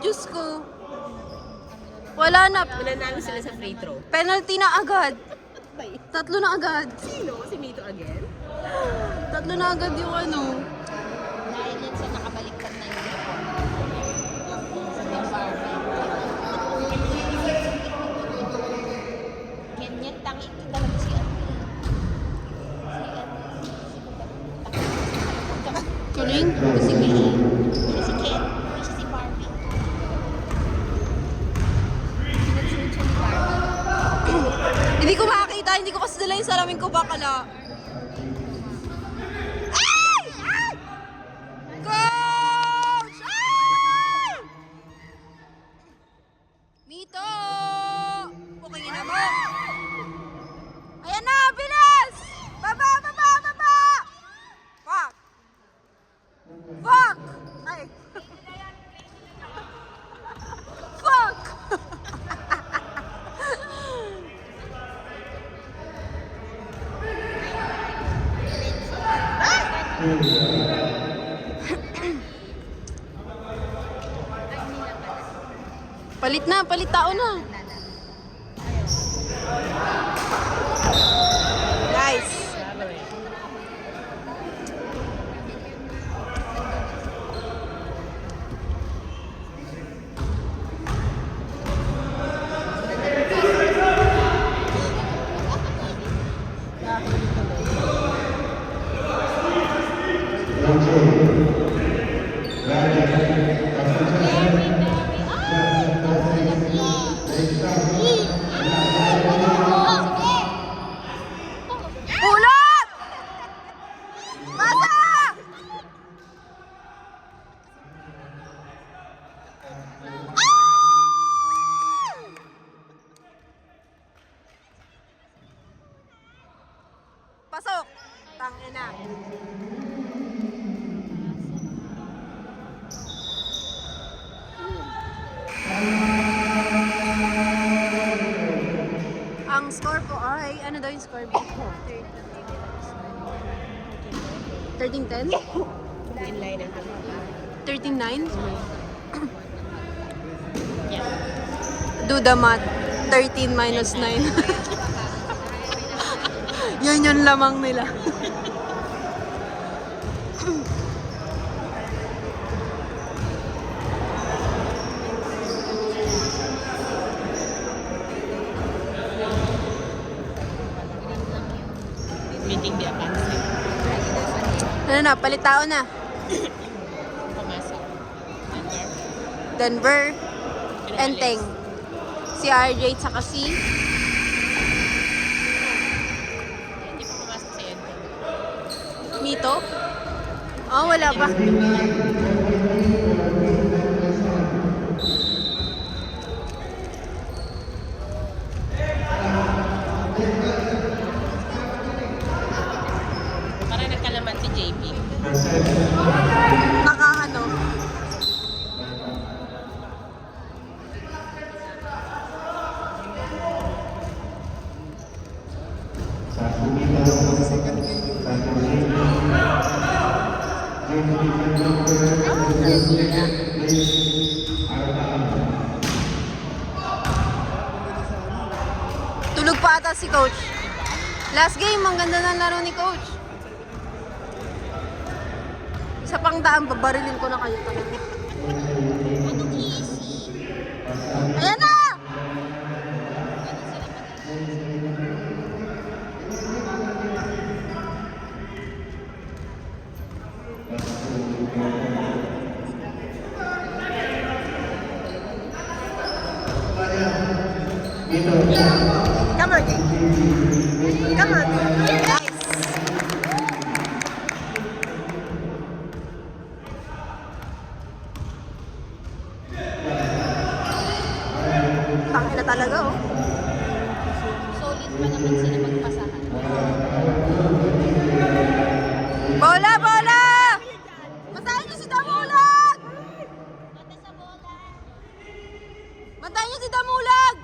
Diyos ko. Wala na. Mananalo sila sa free throw. Penalty na agad. Bay. 3 na agad. Sino? Si Mito again? 3 na agad yung ano. Dahil yan sa nakabaliktad na yung sa environment. Ganyan, tangi ito talaga si Ate. Kuling? Si Michi. Siya si Ken. Siya si Barbie. Sinunod siya ni Barbie. Hindi ko makakita. Hindi ko kasi dala yung salamin ko bakala. Ay! Ay! Coach! Ay! Mito! Bukingin na mo. Ayan na! Bilis! Baba! Baba! Baba! Fuck! Fuck! Ay! Fuck! Palit na, palit tao na. Guys, ulat! Masa! Pasok! Tangina. Ang score po ay, ano daw yung score? 13-10? In line ang 13-9? Yeah. Do the math. 13 minus 9. Yun yung lamang nila. Meeting the Apansi. Ano na, palit tao na. Pumasok. Denver, Enteng. Si RJ tsaka si Hindi pa pumasok si Ente. Mito. Oh, wala pa. Para nagkalaman si JP. Nakaano. Tulog pa ata si coach. Last game, ang ganda ng laro ni coach. Isa pang daan, babarilin ko na kayo talaga. Ayan na! Come on, Jake. Come on. Nice. Tangina talaga, oh. Solid pa naman sila magpasahan. Bola, bola! Matayin niyo si Damulag! Mata sa bola. Matayin niyo si Damulag!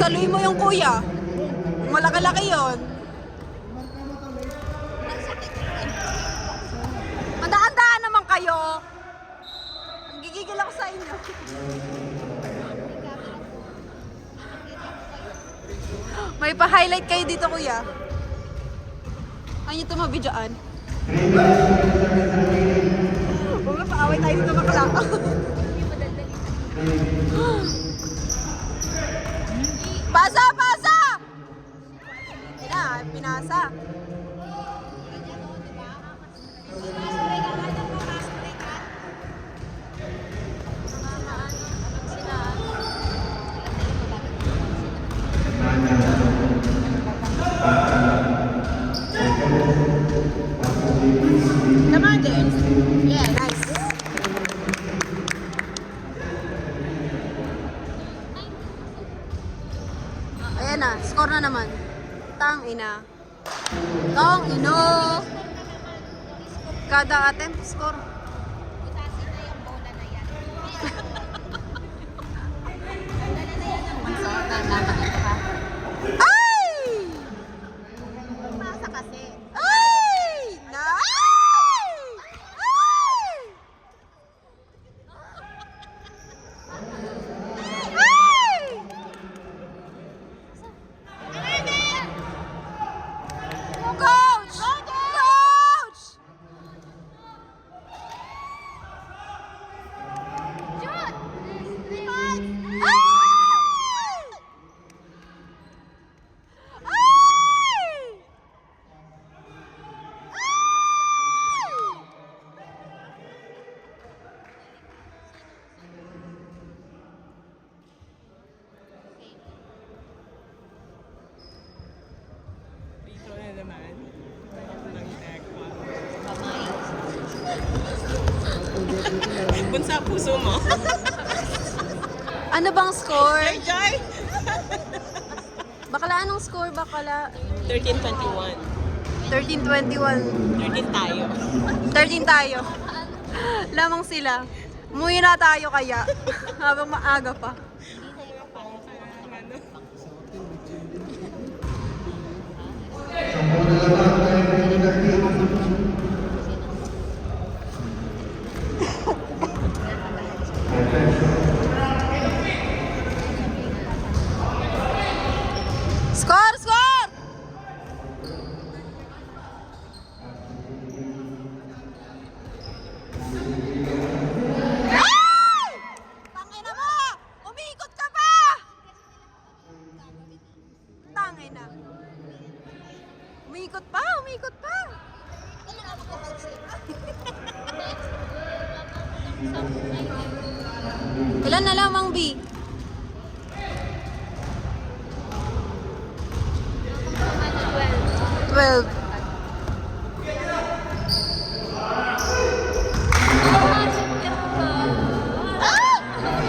Saluhin mo yung kuya. Malaki-laki yun. Mandaan-daan naman kayo. Ang gigigil ako sa inyo. May pa-highlight kayo dito, kuya. Ay, ito mabidyoan. Huwag na paaway tayo dito bakla. Pasa! Pasa! Pinasa. Naman din. Yeah, nice. Ayan na, score na naman. Tang ina. Tang ino. Kada attempt, score. Butasin na yung bola na yan. Dala na yan ang bunso. Dapat ito ha. Ay! Pasa kasi. Ay! Na! Ay! Ay! Ay! Coach! Coach! Shoot! Ay! Ay! Dito na naman. Ng tekwa. Bunsa puso mo. Ano bang score? Joy, Joy! Bakala, anong score? Bakala, 13-21. 13-21. 13 tayo. 13 tayo. Lamang sila. Umuwi na tayo kaya. Habang maaga pa. Score! Score! Ay! Tangina mo! Umiikot ka pa! Tangina. Umiikot pa! Umiikot pa! Ilan na lamang, B? Ano, 12.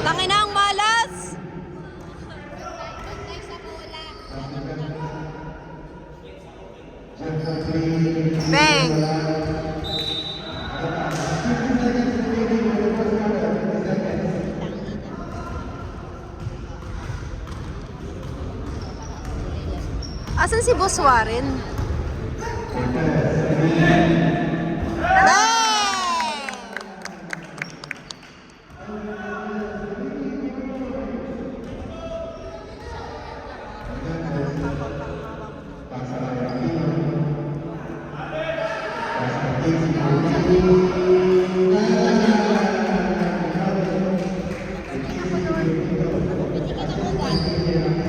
Tangina ang malas! Bantay sa bola. Bang! Asan si Boss Warren? Bang!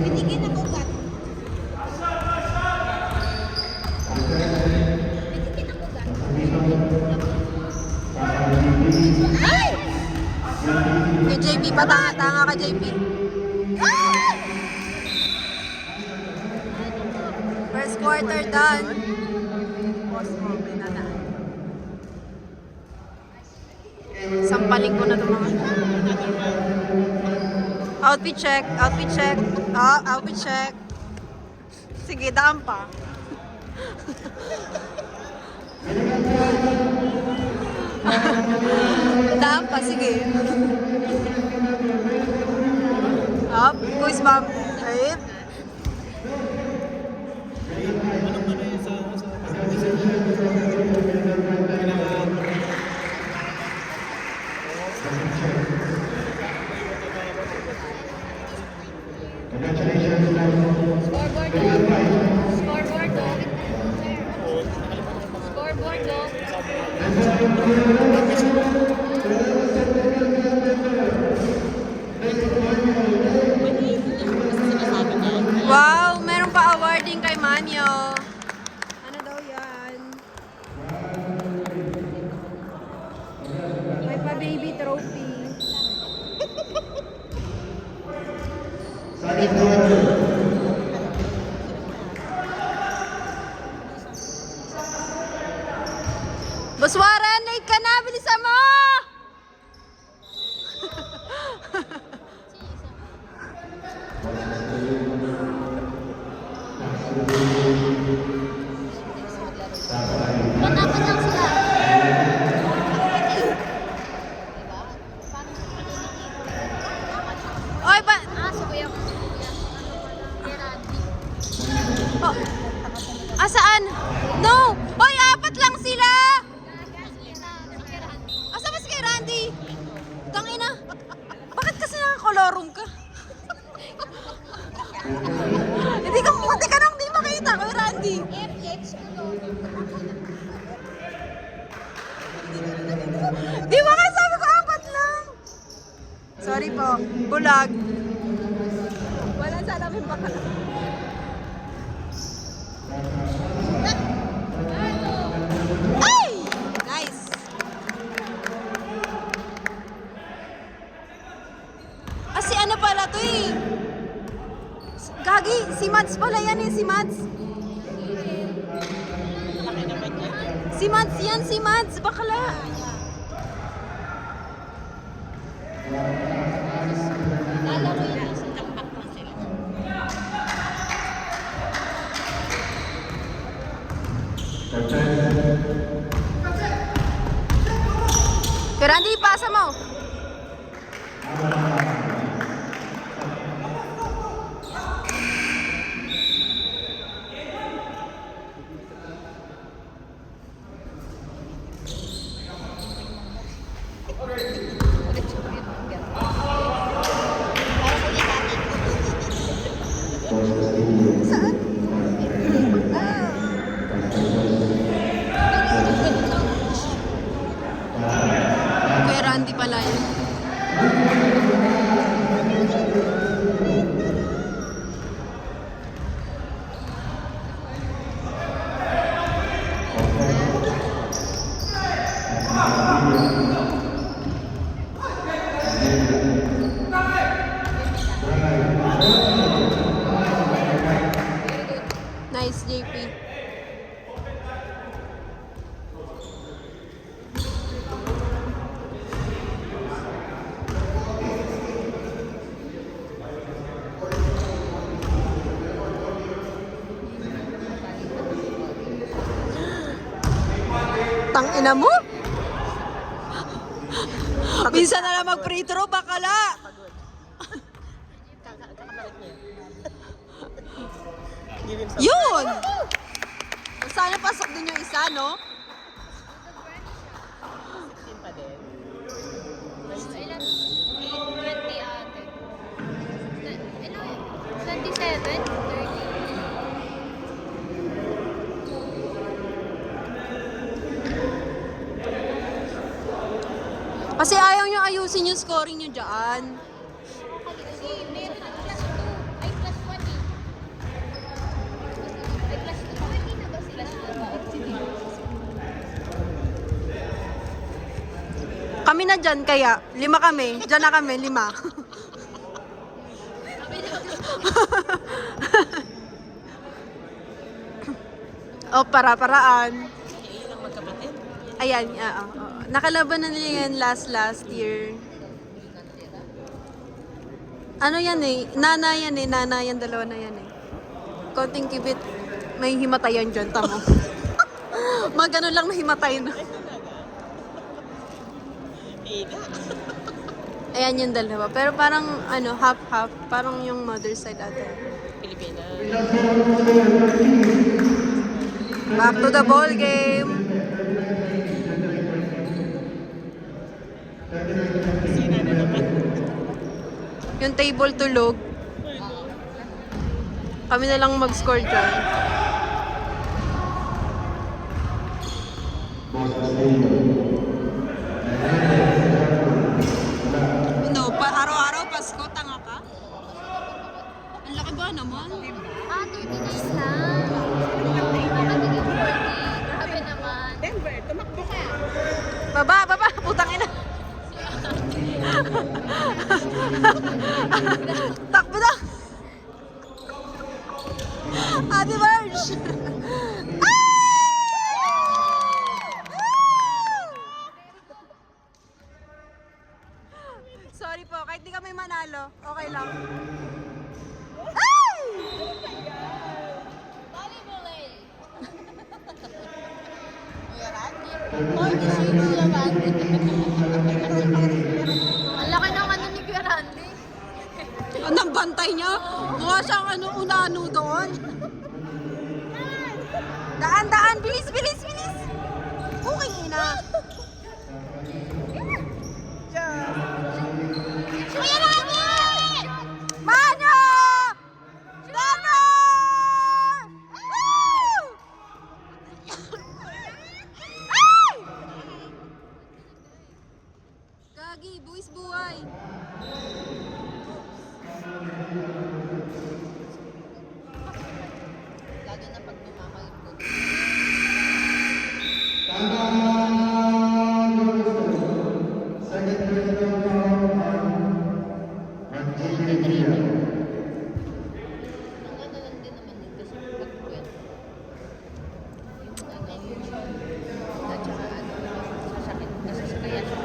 Pitikin ang ugat. Pitikin ang ugat. Pitikin ang ugat. Ay! Kay JP, patanga-tanga ka JP. First quarter done. Sampaling ko na ito mga. Outfit check, outfit check. Ah, outfit check. Sige, daan pa. Daan pa, sige. Up, quiz ma'am. Right. Wow, meron pa awarding kay Manyo. Ano daw yan? May pa baby trophy. Boss Warren, late ka na! Bilisan mo! Patapat lang sila. Oy, ba? Ah, si Kuya. Kuya Randy. Oh. Asaan? No! Oy, apat lang sila! Asa ba si kay Randy? Tangina. Bakit kasi nakakolorum ka? Hindi ka nang di makita kay Randy. Di ba nga sabi ko apat lang? Sorry po, bulag. Wala salamin baka. Ay! Nice! Ah, si ano pala to eh? Gagi, si Mads pala yan eh, si Mads. Si Mads yan, si Mads, bakla. Lalaro yun sa Tampak na sila. Kaya Randy, pasa mo. Saan? Kaya Randy pala yun. Nice, JP. Tangina mo? Minsan na lang mag-free throw, bakala. Kakabalik niya. Give him some. Yun! Sana pasok din yung isa, no? 16 pa din. Ilan? 8:20 ate. Ano yun? 27? 30? Kasi ayaw nyo ayusin yung scoring nyo dyan. Kasi meron ng plus 2. Ay, plus 1 eh. Ay, plus 2. Hindi na ba sila Kami na dyan kaya. 5 kami. Dyan na kami, 5. O, para-paraan. Iyon ang magkapatid. Ayan, oo. Nakalaban na nila yan last year. Ano yan eh? Nana yan eh. Nana yan, dalawa na yan eh. Konting kibit. May himatayan dyan, tamo. Magano lang na himatay na. Ida. Ayan yung dalawa. Pero parang ano, half-half. Parang yung mother side ata. Pilipina. Back to the ball game. Sina na naman. Yung table tulog. Kami na lang mag-score dyan. No, araw-araw Pasko, tanga ka? Ang laki ba naman? 30 days lang. Makakagiging 40. Grabe naman. Denver, tumakbo ka. Baba, putang ina. Takbo na. Ate Marge. Sorry po, kahit di kami manalo, okay lang. Ay! Volleyball eh. Oh, hindi siya yung Kuya Randy. Ang laki ng ano ni Kuya Randy. Anong bantay niya? Mukha siyang ano doon. Daan, bilis. Okay, ina. Kuya Randy! Mano! Dano! Woo! Ay! Gagi, buwis buhay. Lalo na pag bumakalipot. Ang ano lang din naman yun kasi pagkwet. Yung ano, at saka sasakit, nasasakayan siya.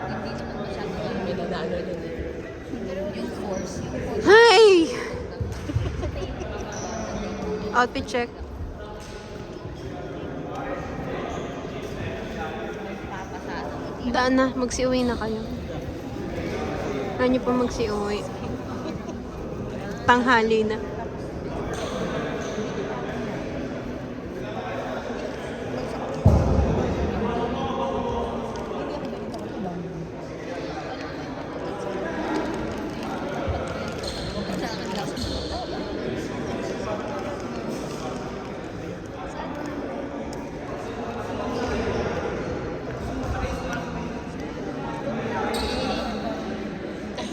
Hindi naman masyado May nadalo yun eh. yung force. Hey! Outfit check. Papasado. Daan na, magsiuwi na kayo. Ano niyo pa magsiuwi? Tanghali na.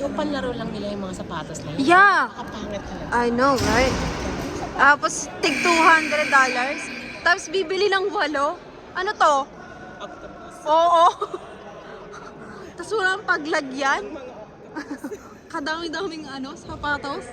Yung panlaro lang nila yung mga sapatos na yun. Yeah! Kapangit na. I know, right? Tapos, tig $200. Tapos, bibili ng 8. Ano to? Octopus. Oo. Tapos, walang paglagyan. Kadami-daming sapatos.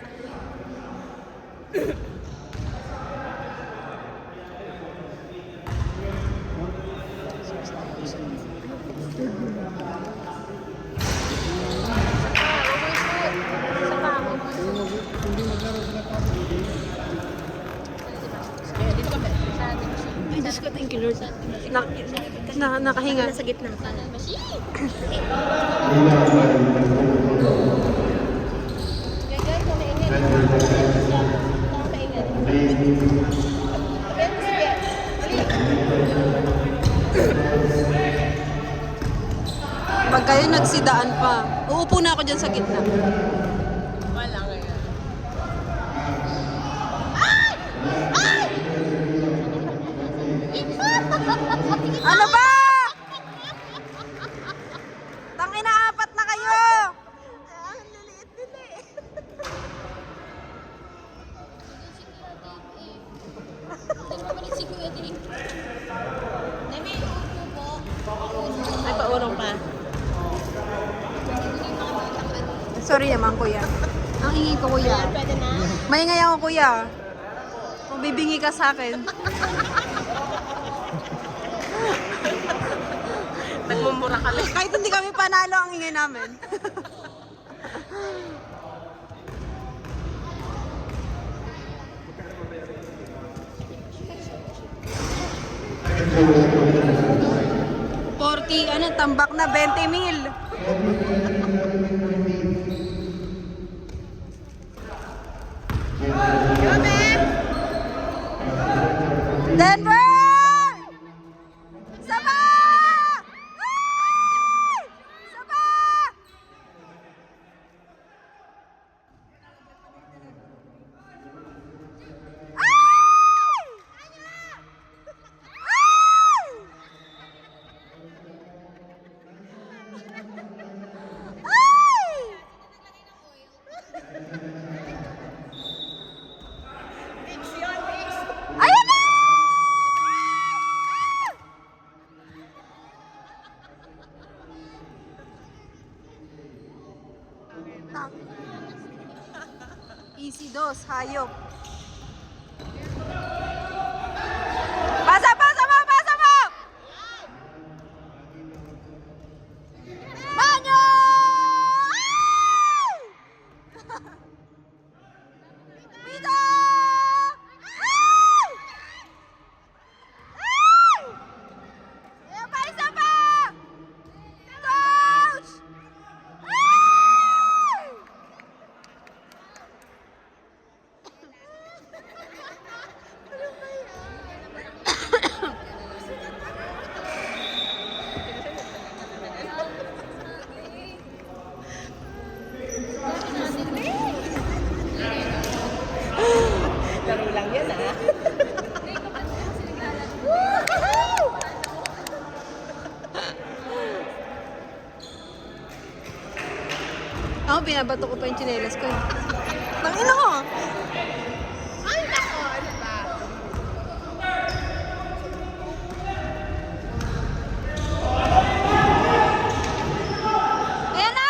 Kaya dito kami. Ay, Diyos ko, thank you, Lord. Nakahinga. Nasa gitna. Pag kayo nagsidaan pa, uupo na ako dyan sa gitna. Wala ngayon. Ano ba? Tangina, 4 na kayo! Ang liliit nila eh. Si Kuya Dave. Nami, upo po. Ay, paurong pa. Sorry naman, kuya. Ang ingay ko, kuya. Pwede na. Maingay ako, kuya. Kung bibingi ka sa akin. Nagmumura kami. Kahit hindi kami panalo, ang ingay namin. tambak na 20 mil. Denver! Saba! Ay! Saba! Ay! Ay! Bandidos, hayop. Pasa, pasa mo, pasa mo! Banyo! Ay! Pito! Ay! Ay! Ayan pa, isa pa! Coach! Ay! Laro lang yan, ah. Ako, binabato ko pa yung tsinelas ko. Tangina ko! Ay, nako, ano ba? Ayan na!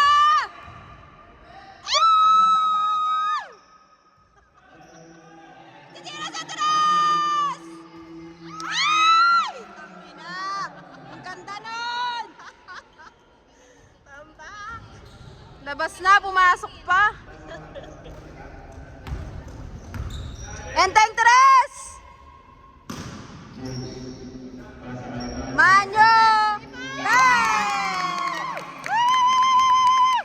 Titiras atras! Ay! Tangina! Ang ganda nun! Tambak! Labas na, pumasok pa. Enteng tres! Manyo! Hey! Woo!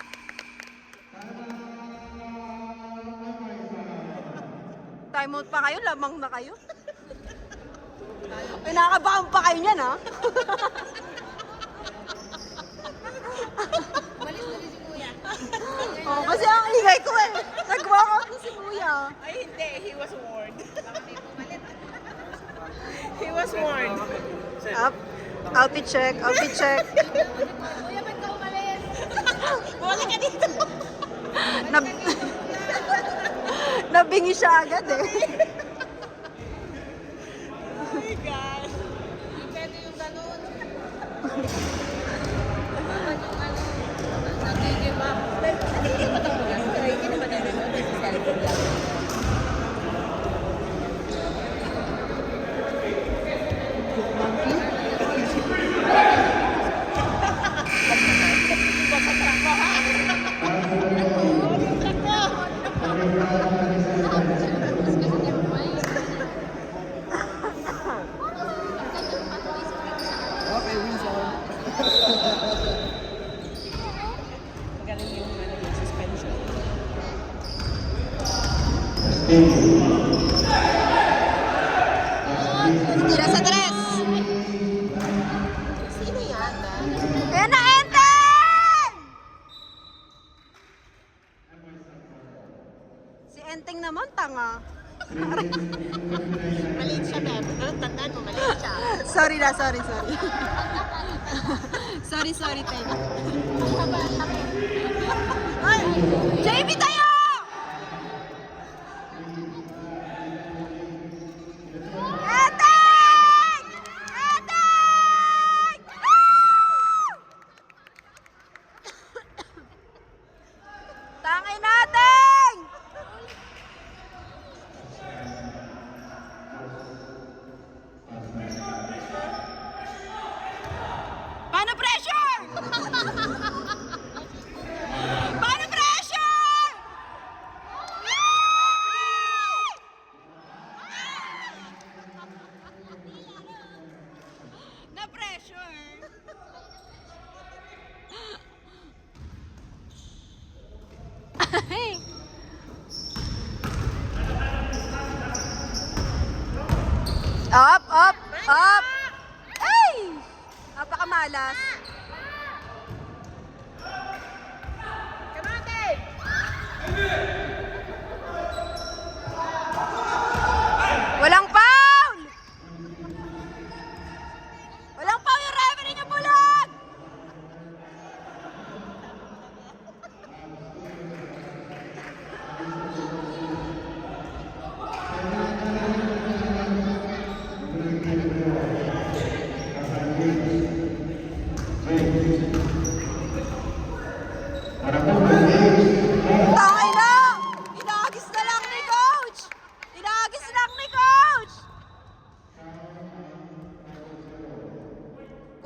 Time out pa kayo, lamang na kayo. Ay, nakakabahan pa kayo niyan, ha? Malis-malis si Kuya. Oh, kasi ang ingay ko eh. Nag-walk out na si Kuya. Ay, hindi. He was warned. He was warned. Up. Outfit check, outfit check. Kuya, ba't ka umalis? Wala ka dito. Nab Nabingi siya agad eh. Oh my God. Hindi pwede yung ganun. Dapat yung ano, nag-give up. Hindi ba ito maganda? Hindi naman nanonood sa cellphone lang. Magaling yung ano yung suspension. Tira sa tres. Sino yan? Ayan na, Enteng! Si Enteng naman, tanga. Maliit siya, Beb. Tandaan mo, maliit siya. Sorry na, sorry. sorry, Teng. Ay, JB tayo! Enteng! Enteng! Woo! Tangay natin! Paano pressure? Paano pressure? Na pressure. Up, up, up. Ay! Napakamalas. Kamate! Walang foul! Walang foul yung referee niyo, bulag!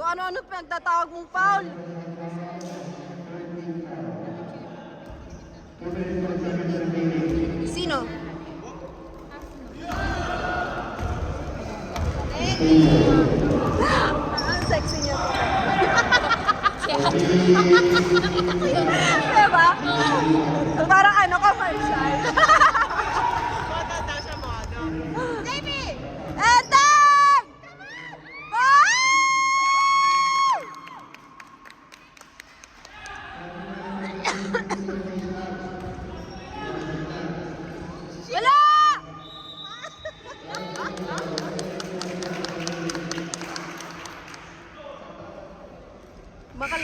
ano-ano pinagtatawag mong foul. Sino? Ang sexy niya po. Diba? Parang ano, commercial. Matanda siya mo, ano? Jamie! Eteng! Wow! Wala! Bakal...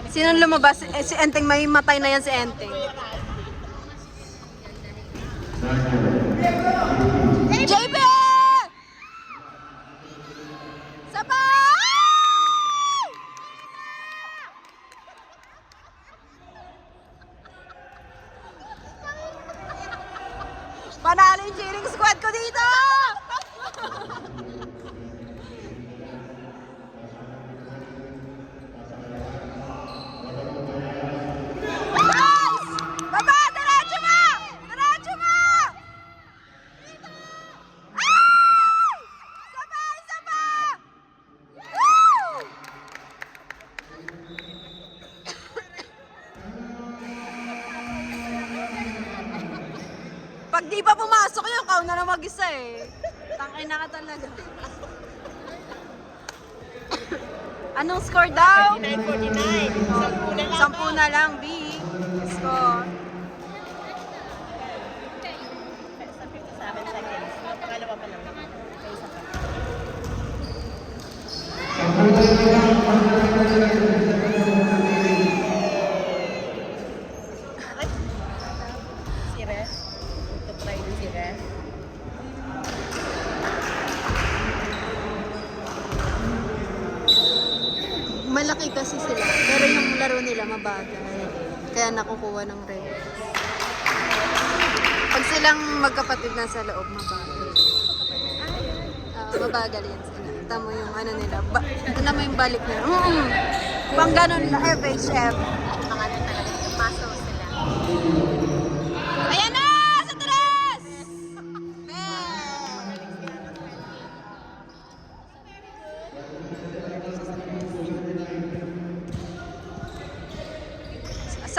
Sinong lumabas? Si Enteng, may matay na yan si Enteng. JB! Sabay! Panalo yung cheering squad ko dito! Nice! Baba! Diretso mo! Diretso mo! Ay! Sabay! Sabay! Woo! Pag di pa pumasok yun, ikaw na lang mag-isa eh. Tangay na ka talaga. Anong score daw? 9:49. 10 na lang. 10 na lang, B. Score. Sa 57 seconds. Pangalawa pa lang. May isa pa. Ay! Si Res. Ito-try din si Res. Malaki kasi sila, pero yung laro nila mabagal. Kaya nakukuha ng red. Pag silang magkapatid na sa loob, mabagal. Mabagal yan sila. Tamo yung ano nila. Tignan mo yung balik nila. Pang ganun na, FHF. Mga ano talaga, paso sila. Ayan na! Sa tres!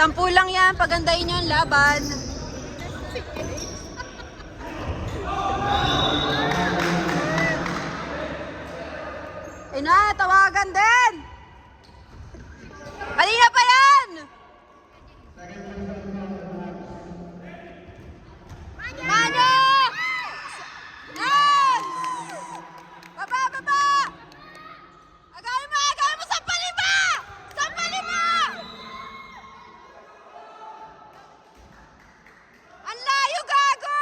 Sampu lang yan. Pagandahin nyo ang laban. Ayun na, tawagan din! Kanina pa yan! Mano! Nice! Baba, baba! Agay mo! Sampalin mo! Sampalin mo! Ang layo, gago!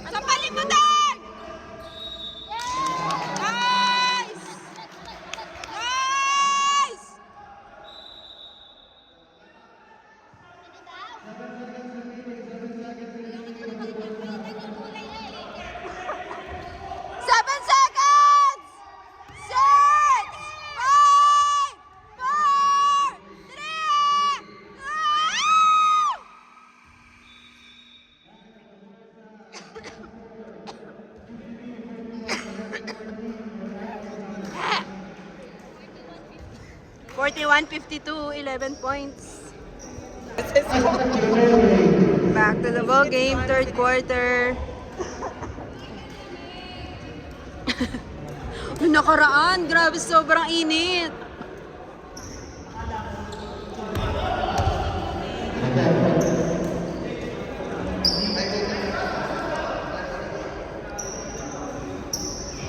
Sampalin mo din! Nice! Nice! Seven seconds! 6, 5, 4, 3, 2! 41-52, 11 points. Back to the ball game, third quarter. Nung nakaraan, grabe sobrang init.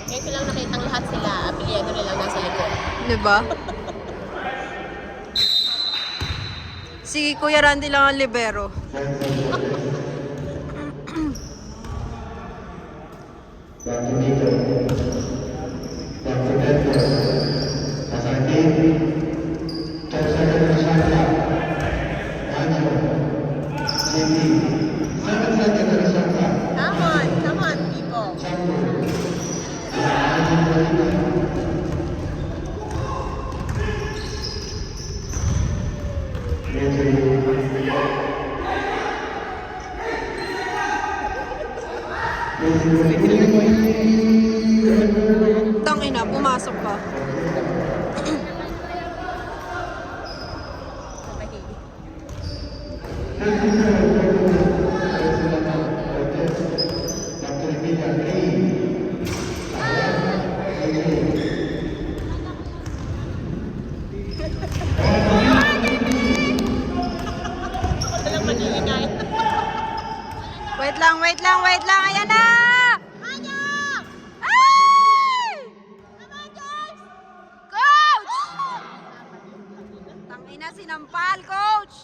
Ngayon ko lang nakitang lahat sila. Apelyado nilang nasa likod. Diba? Si Kuya Randy lang ang libero. Tangina, pumasok pa. Wait lang, wait lang, wait lang. Ayan na! Ay! Coach! Tangina, sinampal, coach!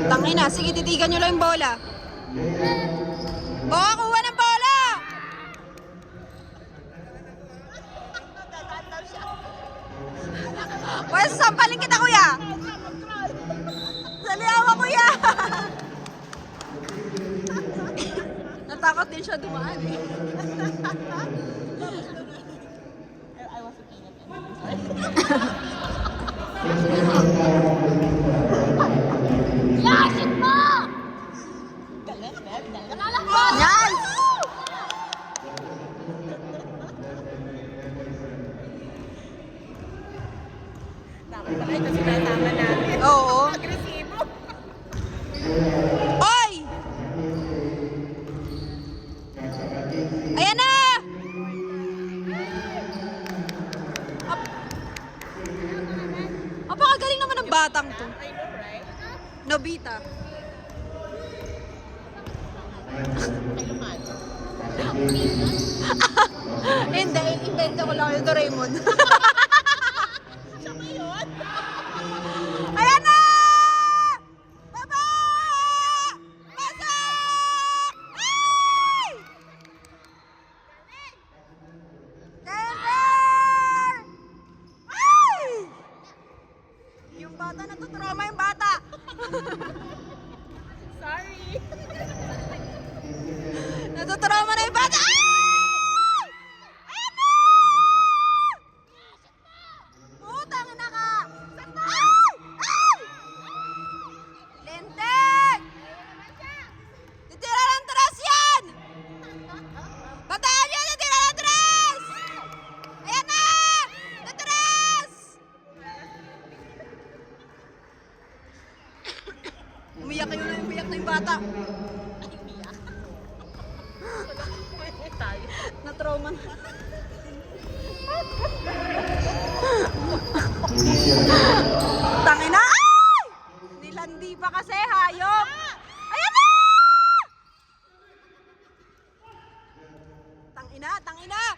Tangina, sige, titigan nyo lang yung bola. Oo, kuha ng bola! Pwes, sampalin kita, kuya! Saliawa, kuya! Natakot din siya dumaan eh. I was looking at it. Yasin mo! Galit, Beb. Galit. Nalalakot! Yes! Dapat pala ito sinasama namin. Oo. Agresibo. Oy! Ayan na! Apakagaling naman ng batang to. I know, right? Nobita. Kailuman. Hindi, invento ko lang yung Doraemon. Siya ba yun? Ayan na! Baba! Pasok! Ay! Denver! Ay! Yung bata, natutrauma yung bata. Sorry. Natutrauma na yung bata. Ay! Ayan na! Putang ina ka! Ay! Ay! Lintik! Titira ng tres yan! Bataan yan! Titira ng tres! Ayan na! Tres! Umiyak na yung bata. Tayo. Na-trauma na. Tangina! Ay! Nilandi pa kasi, hayop! Ayan na! Tangina, tangina!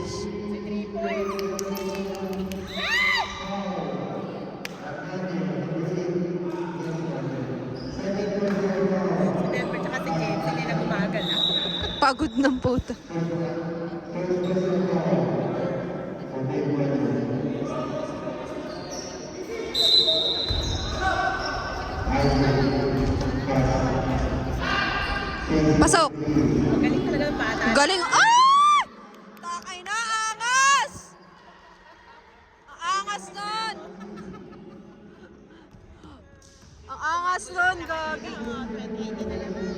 Si 3 points. Si Denver tsaka si James, hindi na gumagal na. Pagod ng puta. Pasok! Galing talaga ng bata. Galing! Ay! Takay na, angas! Ang angas nun! Ang angas nun, gagi. 28 na naman.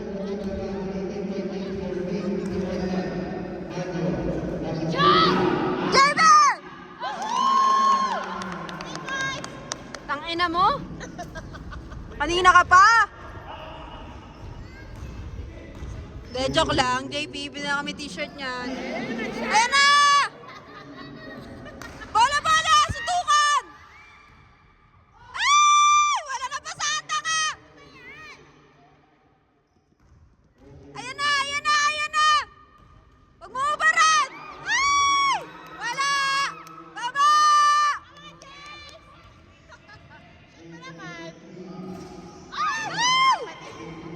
Jaber! Tangina mo? Kanina ka pa? De, joke lang. JP, binila kami t-shirt niyan. Ayan na! Bola, bola! Suntukan! Ay! Wala na pa sa ata ka! Ayan na! Ayan na! Ayan na! Huwag mo ubaran! Ay! Wala! Baba! Ay!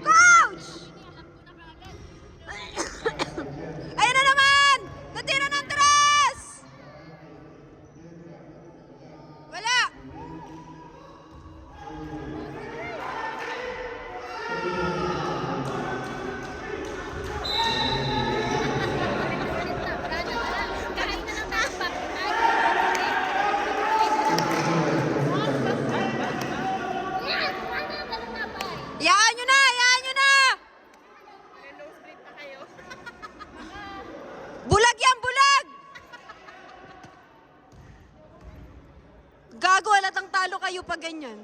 Coach! Ayan na naman! Natira ng malayo pa ganyan.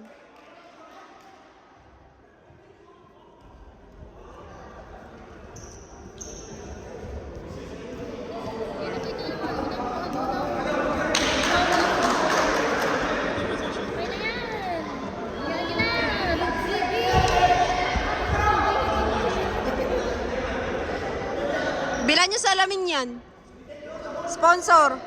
Bilan nyo sa alamin yan. Sponsor.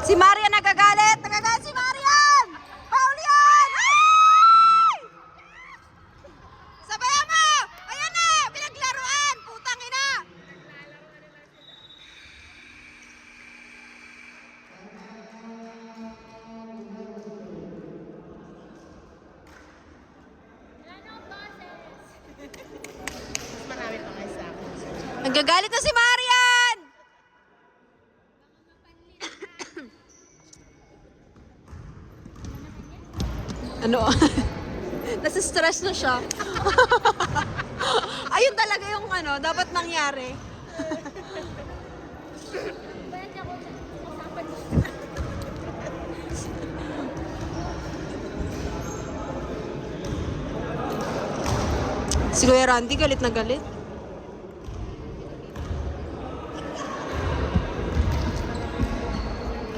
Si Marian nagagalit! Nagagalit si Marian! Paul yan! Ay! Sabayan mo! Ayan na! Pinaglaruan! Putang ina! Mas marami pa kayo sa akin. Nagagalit na si Marian! Ano? Nasa-stress na siya. Ayun talaga yung ano, dapat mangyari. Si Kuya Randy galit na galit.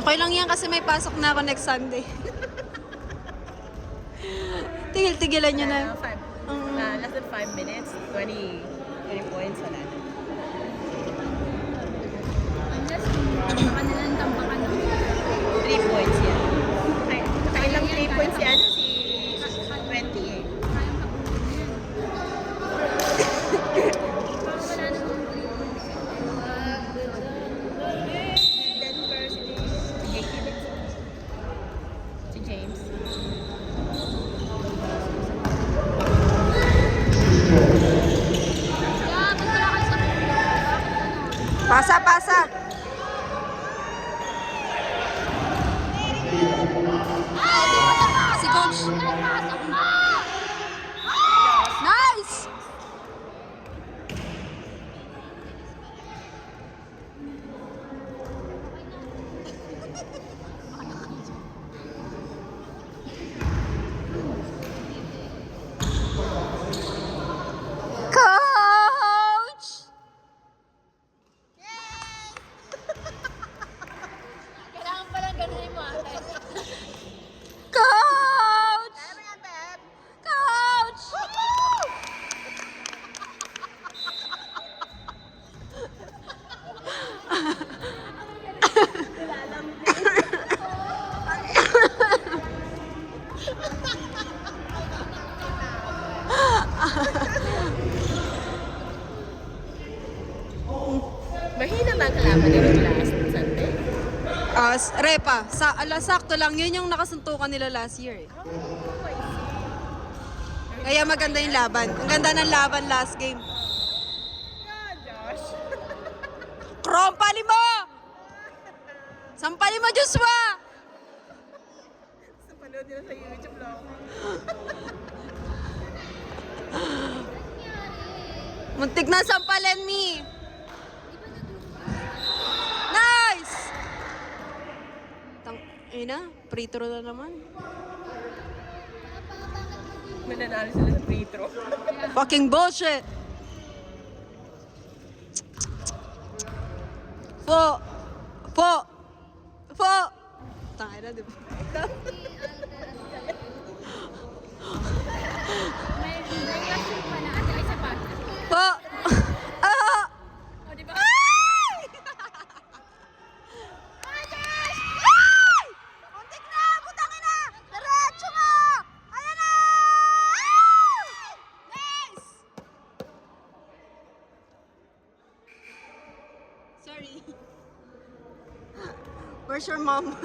Okay lang yan kasi may pasok na ako next Sunday. Tigil-tigilan nyo na. Less than 5 minutes, 20 points. Wala na. Unless tambakan nila ng tambakan ng 3 points yan. Kaya lang 3 points yan si 20 eh. kayang kapunin yan. Parang wala namang 3 points. Denver, si James. Yeah, ba't wala kayo sa Pasa, pasa. Si Coach. Nice! Coach! Kailangan palang ganunin mo ate. Coach! Coach! Mahina ba ang kalaban nila last Sunday? Repa, sakto lang. Yun yung nakasuntukan nila last year. Kaya maganda yung laban. Ang ganda ng laban last game. Yeah, Josh. Krompali mo! Sampali mo, Joshua! Sa panood nila sa YouTube lang. Muntik na sampalin, me! Nice! Na, free throw na naman. Mananalo sila sa free throw. Fucking bullshit! Po! Tangay na, di ba? May classroom pa na ate isa pa. Po! Ah! O, di ba? Ay! Muntik na! Butangin na! Diretso mo! Ayan na! Nice! Sorry. Where's your mom?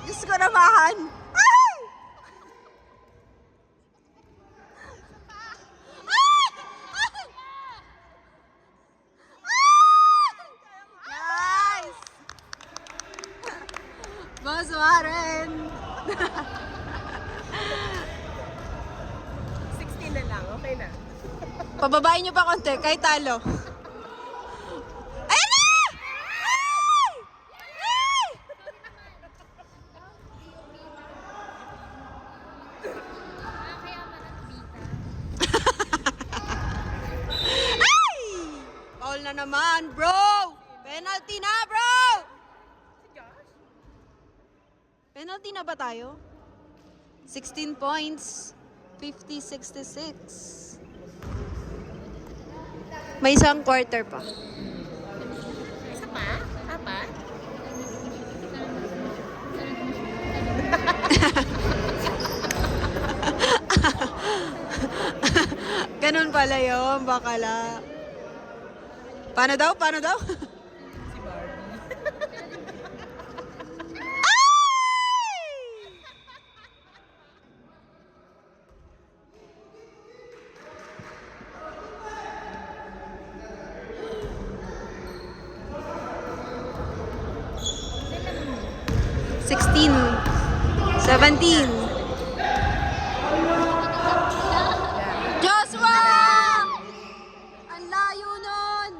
Diyos ko naman! Ay! Ay! Joshua rin. 16 na lang, okay na. Pababain nyo pa konti, kahit talo. Ayan na! Ay! Ay! Kaya manat bita. Ay! Foul na naman, bro! Penalty na, bro! Si Josh? Penalty na ba tayo? 16 points. 50-66. May isang quarter pa. Isa pa? Apat? Ganun pala yun, bakala. Paano daw? Paano daw? Si Barbie. Ay! Sixteen. 17. Joshua! Ang layo nun!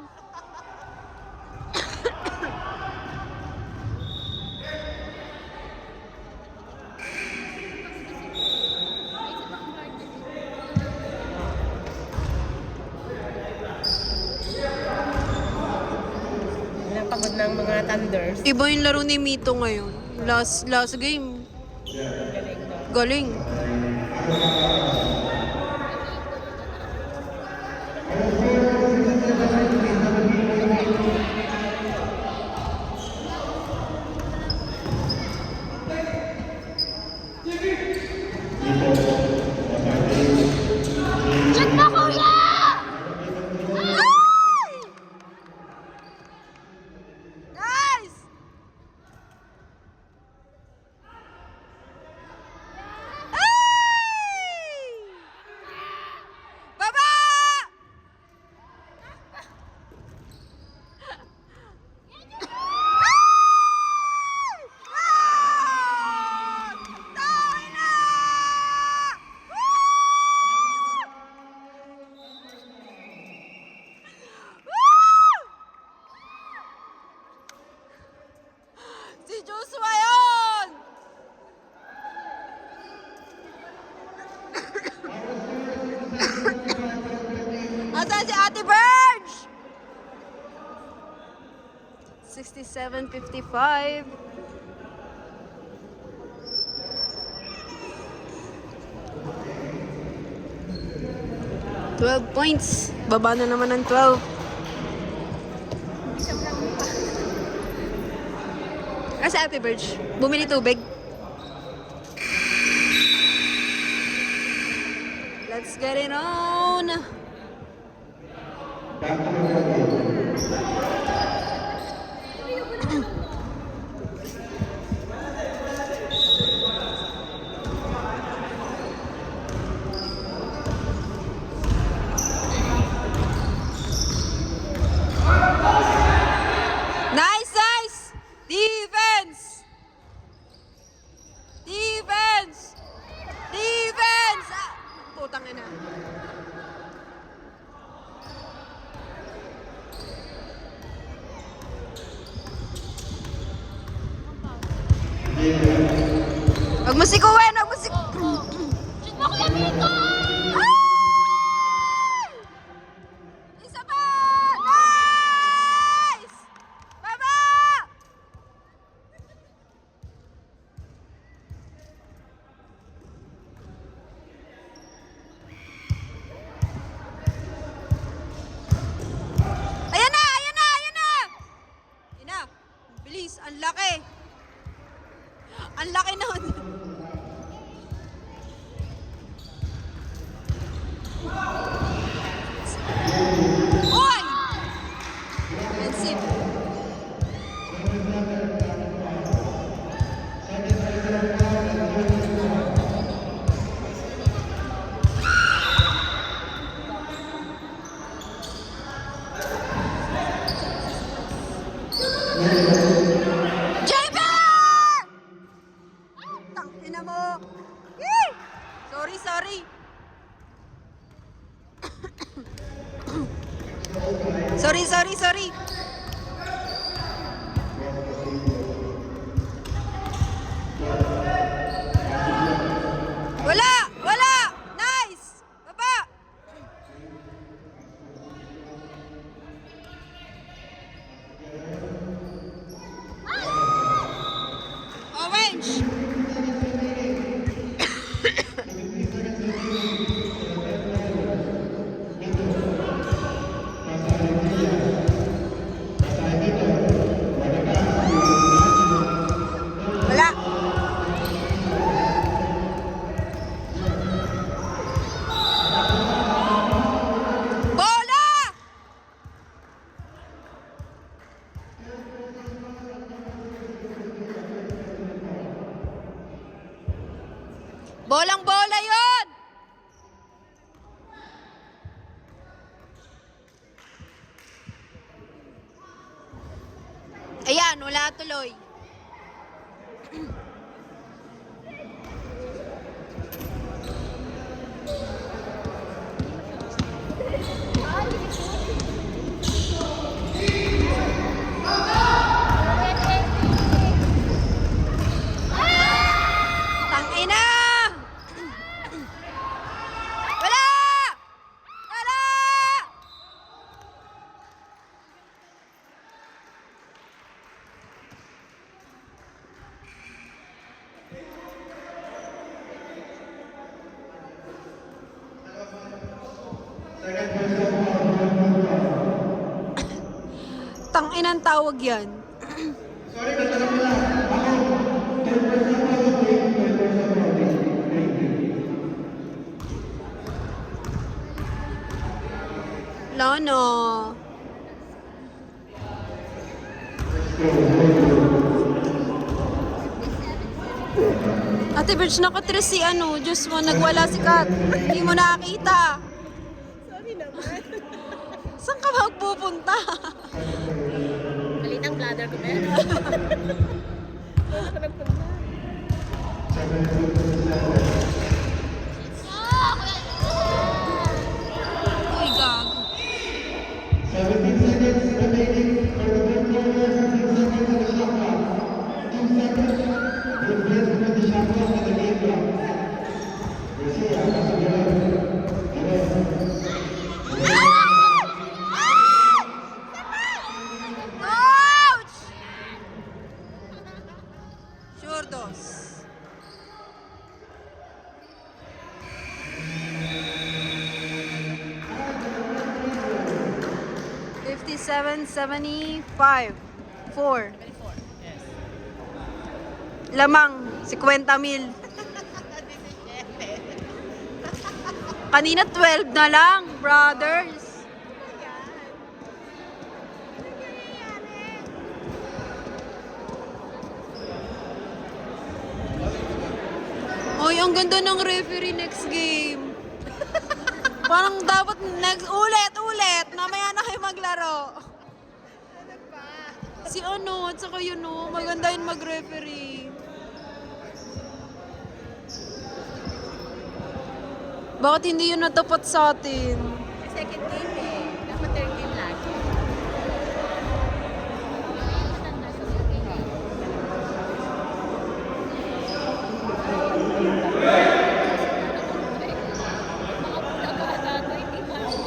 Yan ang pagod ng mga Thunders. Iba yung laro ni Mito ngayon. Last game. Galing daw. Galing. Shoot mo, kuya! Ay! Guys! Ay! Baba! Ay! Ah! Tayo na! Woo! Si Joshua yun! Asan si Ate Verge? 67-55. £12. Baba na naman ng 12. Kasi Ate Verge, bumili tubig. Let's get it on! Nice, nice! Defense! Defense! Defense! Ah, putang ina. Huwag mo sikuin! Huwag mo sikuin! Shoot mo, kuya Mito! Isa pa! Nice! Baba! Ayan na! Ayan na! Ayan na! Ayan na! Bilis! Ang laki! Ang laki nun! Oy! Defensive. JB! Sorry, sorry, sorry. Wala! Wala! Nice! Baba! Orange! Wala! Bola! Bolang bola yon! Ayan, wala tuloy. Tangina! Wala! Wala! Tanginang tawag yan. Lono. Ate Birch, nakatres si ano, Diyos mo, nagwala si Kat. Hindi mo nakakita. Sorry naman. Saan ka magpupunta? Malit ang bladder ko, meron. Wala ko nagpunta. Uy, gago. 17 seconds remaining for the third quarter. 15 seconds on the shot clock. 2 seconds. Replace with the shot clock and the game clock. Garcia, Ouch! Sure dos. $57.75 4 Lamang 50,000. Kanina 12 na lang, brothers. Oy, ang ganda ng referee next game. Parang dapat next ulit. Mamaya na kayo maglaro. Si ano, at saka yun o, maganda yun mag-referee. Bakit hindi yun natapat sa atin? Second game eh. Dapat third game lagi.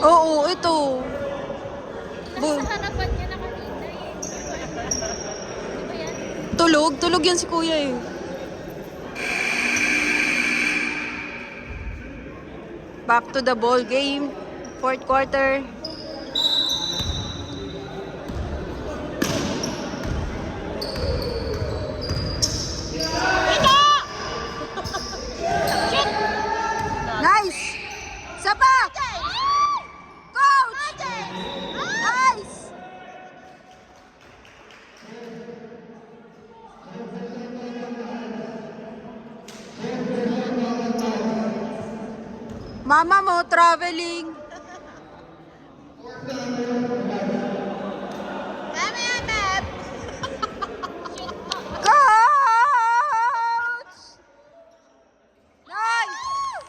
Oo, ito. Sa harapan niya na kanina eh. Di ba yan? Tulog yan si kuya eh. Back to the ball game. Fourth quarter. Nice! Sapa! Coach! Nice! Mama mo, traveling. Mami, Map! Coach! Nice!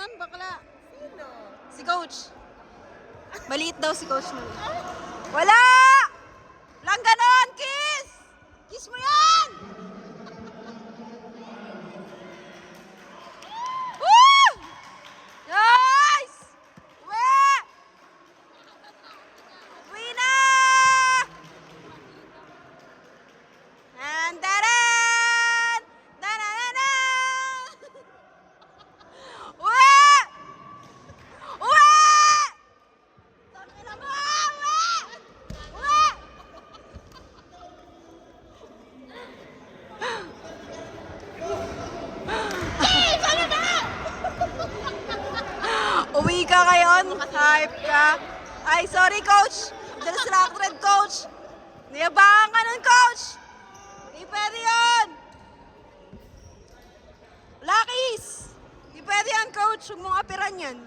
yan, bakla. Sino? Si Coach. Maliit daw si Coach nun. Wala! Lang ganon, kiss! Kiss mo yan! Woo! Nice! Uwi! Uwi na! And daran! Daran! Uwi! Uwi! Tangina mo! Uwi! Uwi! Uwi ka ngayon? Hype ka? Ay, sorry, Coach. Distracted, Coach. Niyabangan ka nun, Coach. Hindi pwede yun. Luckies. Hindi pwede yan, Coach. Huwag mong apiran yan.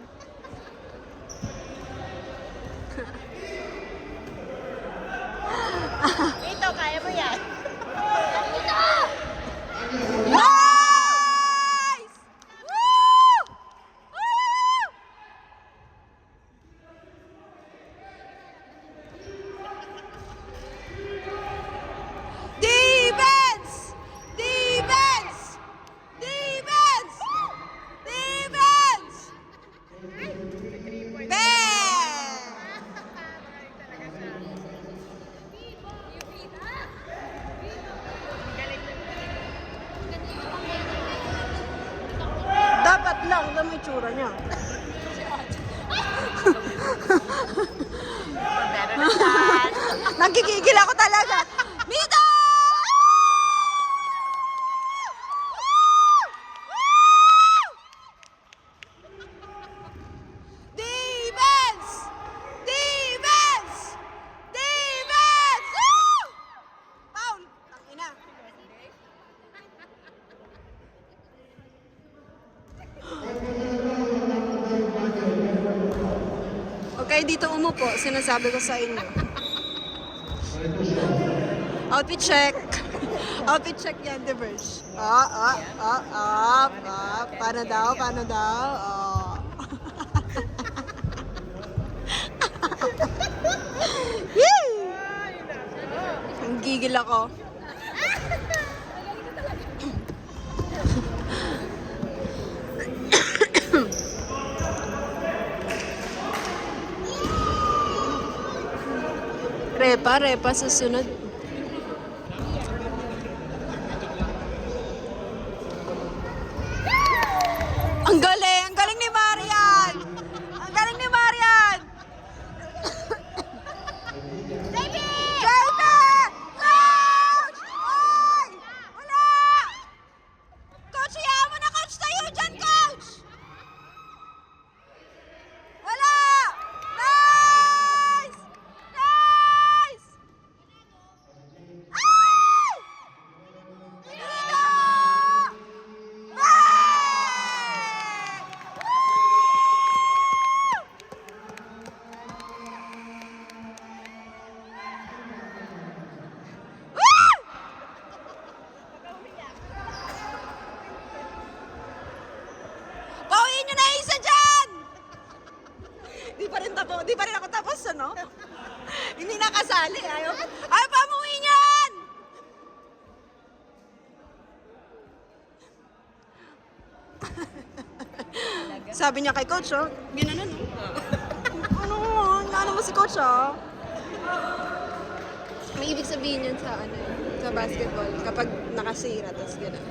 Ito, kaya mo yan. Nice! Woo! Woo! Defense! Defense! Defense! Defense! Bang! Dapat lang, ito may tsura niya. Pero na siya. Nagkikigil ako talaga. Mito! Defense! Defense! Defense! Woo! Foul! Tangina. Okay, dito umupo. Sinasabi ko sa inyo. Outfit check. Outfit check yan, The Verge. Paano daw? Paano daw? Yee! Ang gigil ako. Repa, susunod. Ang galing ni Marian! Ang galing ni Marian! Baby! Coach! Oy! Wala! Coach, hayaan mo na, Coach! Tayo dyan, Coach! Wala! Nice! Nice! Ay! Dito! Ay! Woo! Bawiin nyo na isa dyan! Di pa rin ako tapos, ano? Hindi nakasali. Ayaw pamuhin yan! Sabi niya kay Coach, oh. Ginanon, oh. Ano mo si Coach, oh. May ibig sabihin yan sa, sa basketball. Kapag nakasira, tapos gano'n.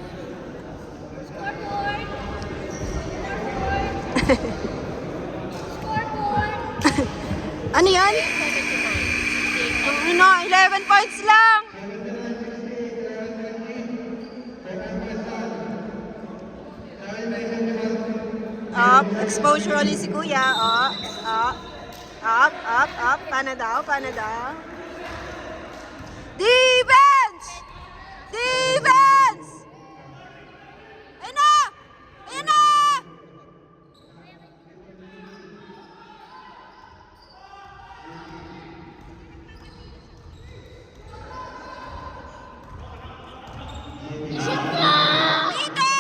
Ano yan? Ano, 11 points lang. Up, exposure ulit si Kuya. Up. Paano daw? Defense! Defense! Ayun na! Ayun na! Dito!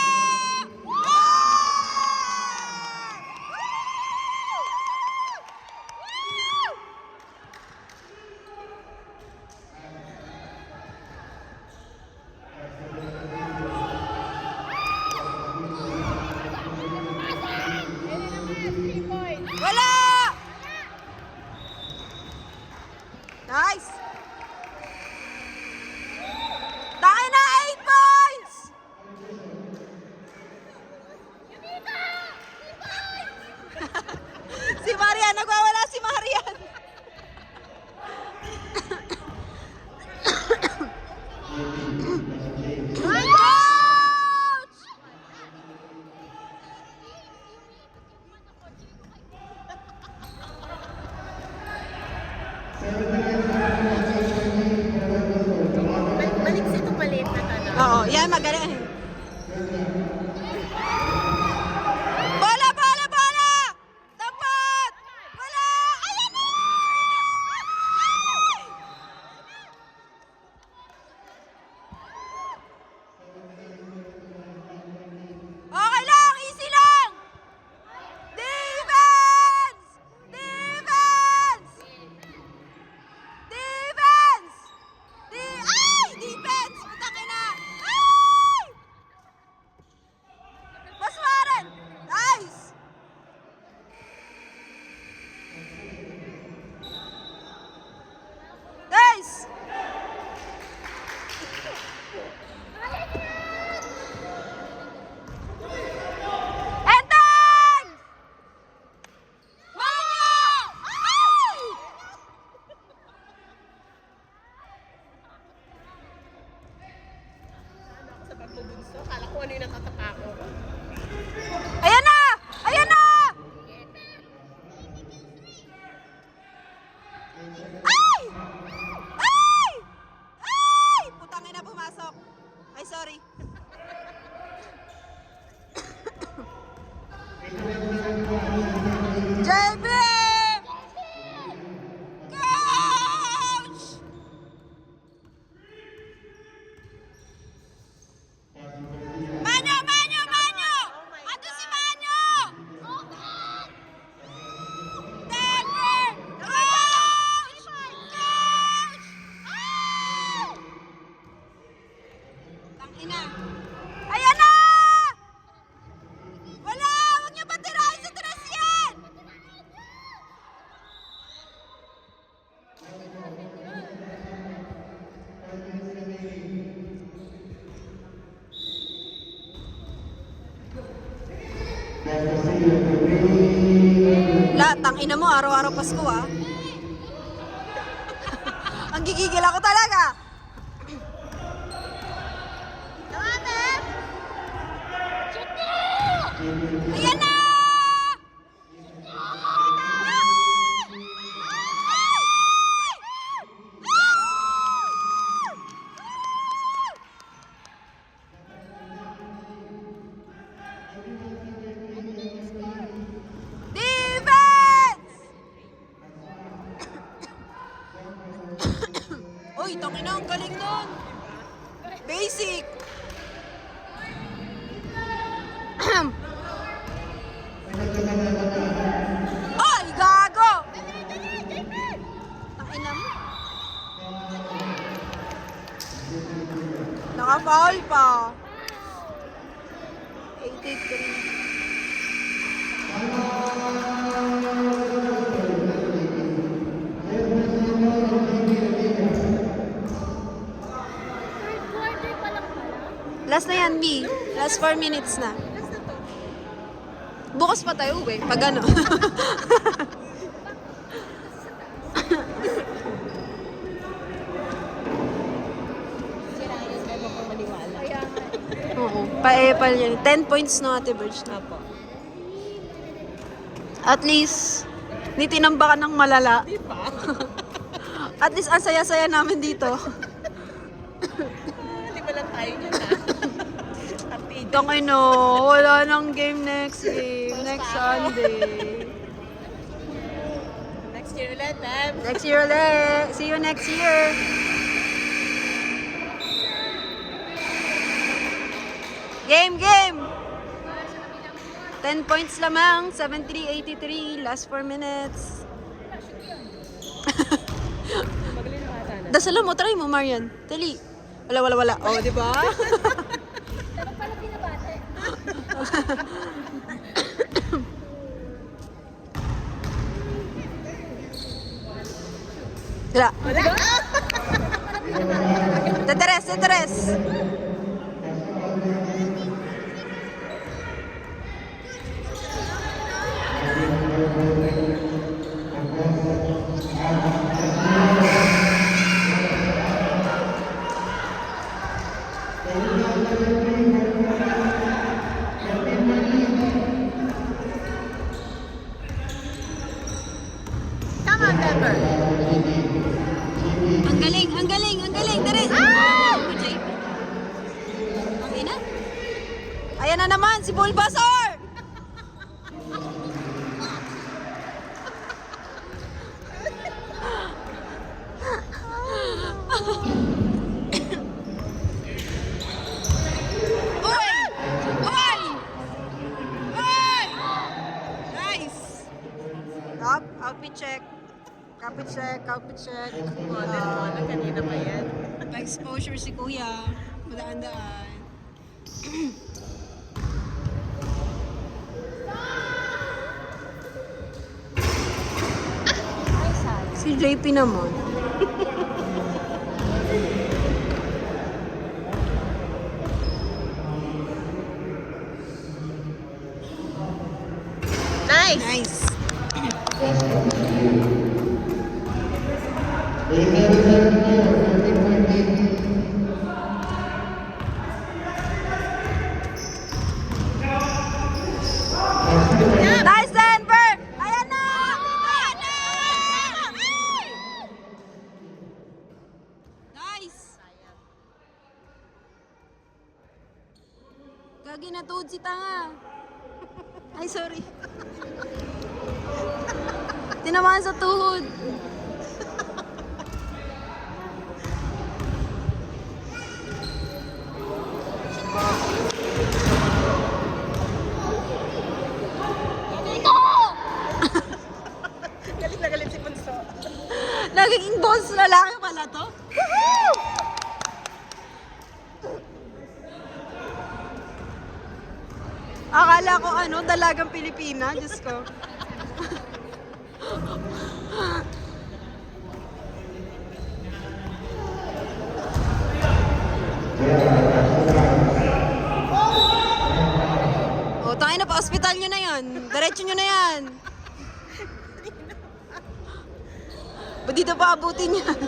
magaling. Bola, bola, bola! Dapat! Wala! Ayan na! Ay! Okay lang! Easy lang! Defense! Defense! Defense! Ay! Defense! Putang ina! Ay! Baswaran! Nice! Nice! Entan! Manyo! Ay! Sa pagbubunso, kala ko ano yung natatapa ko. Ayan na! Ayan na! Ay! Ay! Ay! Putang ina, pumasok. Ay, sorry. JB! Coach! Manyo! Manyo! Manyo! Ato si Manyo! Denver! Coach! Coach! Ay! Tangina. Ayan na! Wala! Huwag niyo patirahin sa tres yan! La, tangina mo, araw-araw Pasko ah. Ang gigigil ako talaga. Ayan na! Defense! Uy, tangina, ang galing nun. Basic. Ay, gago! Tangina mo. Naka-foul pa. 83. Last na yan, B. Last 4 minutes na. Bukas pa tayo, uwi. Pag ano. Sirayan tayo kung maniwala. Kaya nga. Oo. Pa-epal yan. 10 points no, Ate Birch. Apo. At least, ni tinambakan ng malala. Di ba? At least, ang saya-saya namin dito. Di ba lang tayo niyan ha? Update. Tangino, wala nang game next game. Next Sunday. Next year ulit, Deb. Next year ulit. See you next year. Game, game! 10 points lamang. 73-83. Last 4 minutes. Magaling na bata na. Dasalan mo, try mo, Marian. Dali. Wala. Oh, di ba? Dapat pala pinabate. Wala. Wala. Teteres. Come on, Denver. Ang galing. Teres. Ah! JP. Ayan na naman, si Bulbasaur! Uy! Uy! Uy! Nice! Up, outfit check. Outfit check, outfit check. Model, kanina pa yan. Pa-exposure si Kuya. Madaan-daan. Si JP naman. Nice! Nice. Nice, Denver! Ayan na! Ayan na! Ay! Nice! Gagi na tuod si tanga. Ay, sorry. Tinamaan sa tuhod. Galit na galit si Bunso. Nagiging boss lalaki pala to. Akala ko dalagang Pilipina. Diyos ko. O, tayo na pa. Hospital nyo na yan. Diretso nyo na yan. Ba't dito pa abutin yan?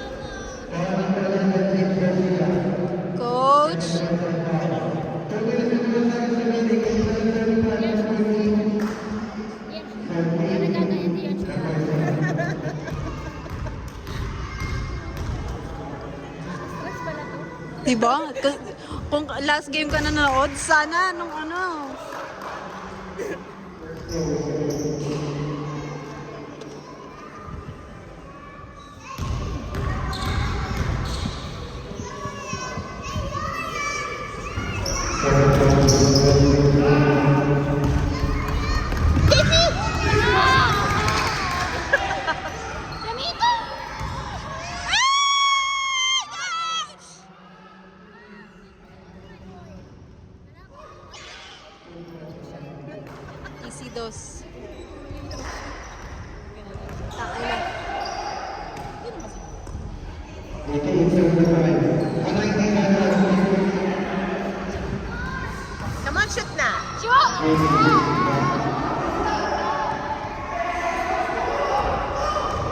Coach. Diba? Kung last game ka nanonood, sana nung easy dos. Takay na. Come on, shoot na!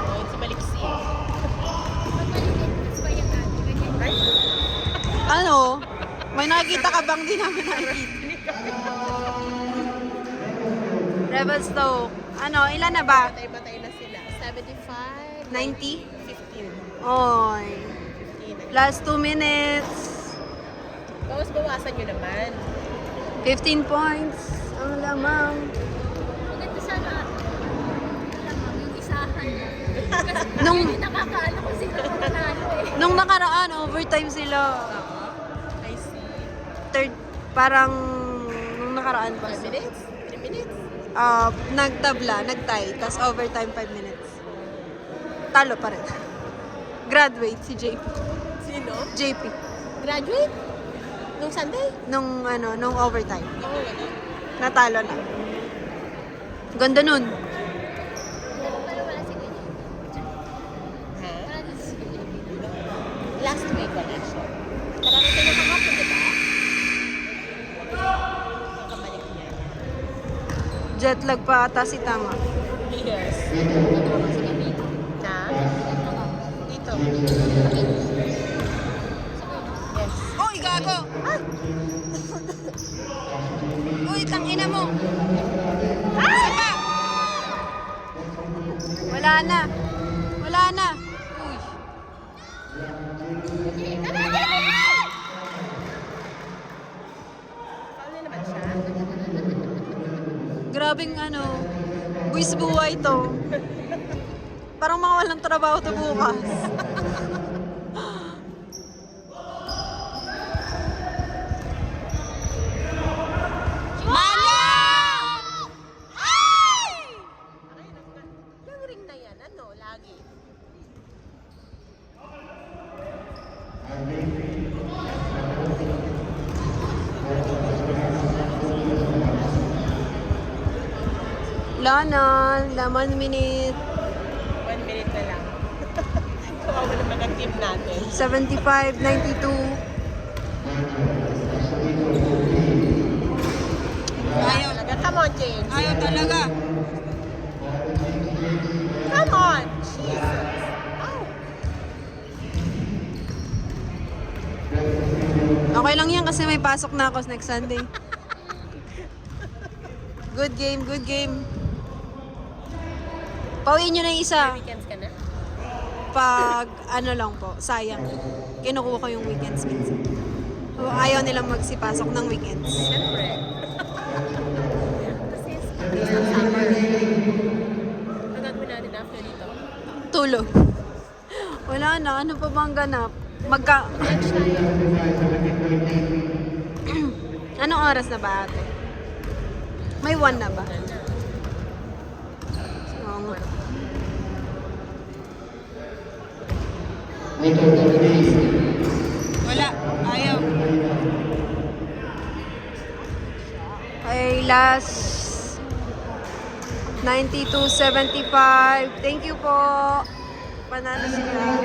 Ayun, si Maliksi. Ay, May nakikita ka bang di namin nakikita? Rebel Stoke. Ilan na ba? batay-batay na sila. 75, 90? 15. Oy. 15. Last 2 minutes. Bawas-bawasan nyo naman. 15 points. Ang lamang. Maganda sana. Alam mo, yung isahan na. Kasi Nung, hindi nakakaano kung sino ang nanalo eh. nung nakaraan, overtime sila. I see. Third, parang nung nakaraan pa. 5 minutes? 3 minutes? Nagtabla, nagtie, tas overtime 5 minutes. Talo pa rin. Graduate si JP. Sino? JP. Graduate? Nung Sunday? Nung overtime. Oo, wala. Natalo na. Ganda nun. Pero wala si Kuya. Ha? Wala din si Kuya. Last week wala siya. Kararating na kahapon, di ba? Nakabalik niya. Jet lag pa ata si Tama. Yes. Nagtrabaho si Camilo. Na? Nagtrabaho. Dito. Yes. Uy, gago! Uy, tangina mo! Isa pa! Wala na. Wala na. Uy. Paano naman siya? Grabing ano, buwis buhay to. Parang mga walang trabaho to bukas. Yung ring na yan, ano, lagi. Lana, laman minute. 1 minute na lang. Kawawa naman ang team natin. 75, 92. Ayaw talaga. Come on, James. Ayaw talaga. Come on. Jesus. Oh. Okay lang yan kasi may pasok na ako next Sunday. Good game, good game. Pauwiin nyo na yung isa. Weekends ka na? Pag ano lang po, sayang. Kinukuha ko yung weekends minsan. So, ayaw nilang magsipasok ng weekends. Siyempre. Kasi it's summer. Ang gagawin natin after dito? Tulog. Wala na, ano pa bang ganap? Lunch tayo. Anong oras na ba ate? May 1 na ba? Oo nga. Wala, ayaw. Okay, last 92.75. Thank you po. Panalo sila.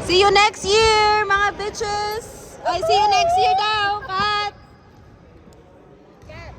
See you next year, mga bitches! I see you next year daw!